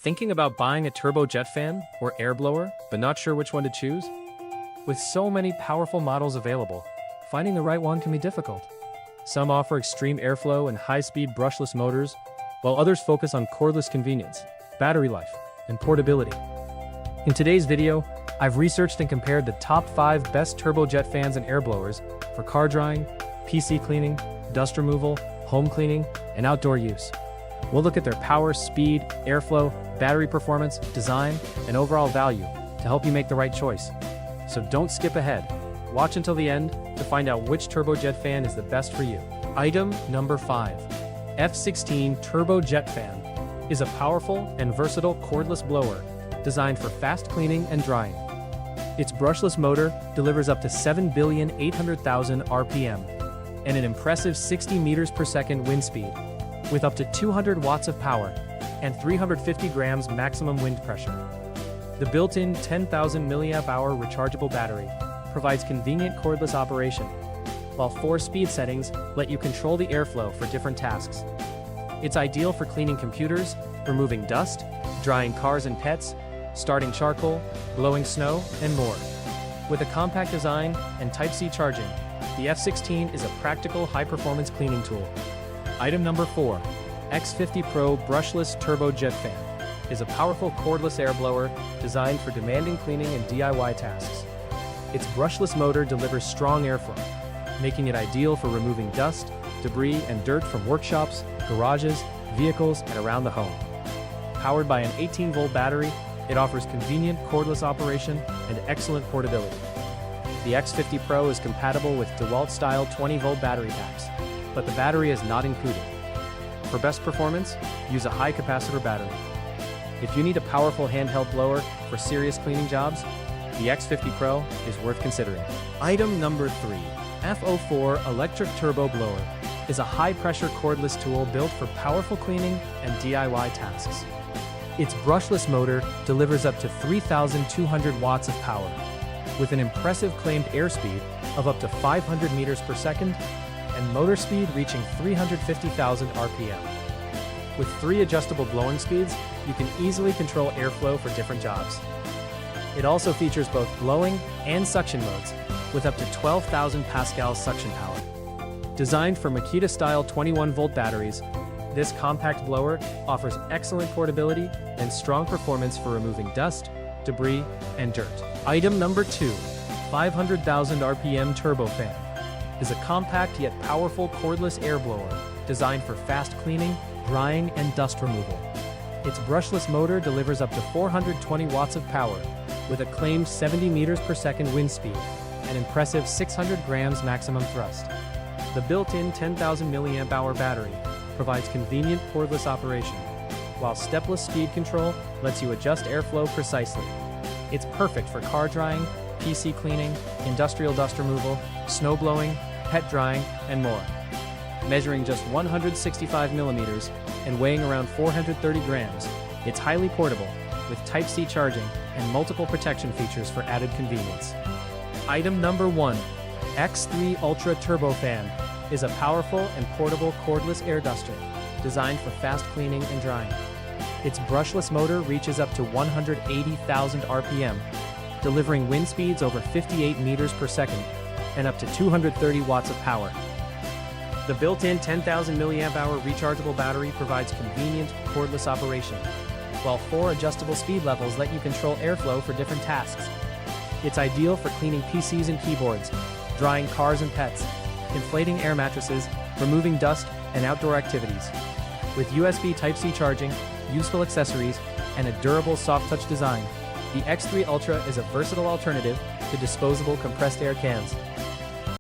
Thinking about buying a turbojet fan or air blower, but not sure which one to choose? With so many powerful models available, finding the right one can be difficult. Some offer extreme airflow and high-speed brushless motors, while others focus on cordless convenience, battery life, and portability. In today's video, I've researched and compared the top 5 best turbojet fans and air blowers for car drying, PC cleaning, dust removal, home cleaning, and outdoor use. We'll look at their power, speed, airflow, battery performance, design, and overall value to help you make the right choice. So don't skip ahead. Watch until the end to find out which turbojet fan is the best for you. Item number 5. F16 Turbojet Fan is a powerful and versatile cordless blower designed for fast cleaning and drying. Its brushless motor delivers up to 7,800,000 RPM and an impressive 60 meters per second wind speed, with up to 200 watts of power and 350 grams maximum wind pressure. The built-in 10,000 mAh rechargeable battery provides convenient cordless operation, while 4 speed settings let you control the airflow for different tasks. It's ideal for cleaning computers, removing dust, drying cars and pets, starting charcoal, blowing snow, and more. With a compact design and Type-C charging, the F16 is a practical high-performance cleaning tool. Item number 4. X50 Pro Brushless Turbojet Fan is a powerful cordless air blower designed for demanding cleaning and DIY tasks. Its brushless motor delivers strong airflow, making it ideal for removing dust, debris, and dirt from workshops, garages, vehicles, and around the home. Powered by an 18-volt battery, it offers convenient cordless operation and excellent portability. The X50 Pro is compatible with DeWalt-style 20-volt battery packs, but the battery is not included. For best performance, use a high-capacitor battery. If you need a powerful handheld blower for serious cleaning jobs, the X50 Pro is worth considering. Item number 3. F04 Electric Turbo Blower is a high-pressure cordless tool built for powerful cleaning and DIY tasks. Its brushless motor delivers up to 3,200 watts of power, with an impressive claimed airspeed of up to 500 meters per second and motor speed reaching 350,000 RPM. With 3 adjustable blowing speeds, you can easily control airflow for different jobs. It also features both blowing and suction modes, with up to 12,000 pascal suction power. Designed for Makita-style 21-volt batteries, this compact blower offers excellent portability and strong performance for removing dust, debris, and dirt. Item number 2. 500,000 RPM Turbo Fan is a compact yet powerful cordless air blower designed for fast cleaning, drying, and dust removal. Its brushless motor delivers up to 420 watts of power with a claimed 70 meters per second wind speed and impressive 600 grams maximum thrust. The built-in 10,000 mAh battery provides convenient cordless operation, while stepless speed control lets you adjust airflow precisely. It's perfect for car drying, PC cleaning, industrial dust removal, snow blowing, pet drying, and more. Measuring just 165 millimeters and weighing around 430 grams, it's highly portable, with Type-C charging and multiple protection features for added convenience. Item number 1. X3 Ultra Turbo Fan is a powerful and portable cordless air duster designed for fast cleaning and drying. Its brushless motor reaches up to 180,000 RPM, delivering wind speeds over 58 meters per second and up to 230 watts of power. The built-in 10,000 mAh rechargeable battery provides convenient cordless operation, while 4 adjustable speed levels let you control airflow for different tasks. It's ideal for cleaning PCs and keyboards, drying cars and pets, inflating air mattresses, removing dust, and outdoor activities. With USB Type-C charging, useful accessories, and a durable soft-touch design, the X3 Ultra is a versatile alternative to disposable compressed air cans.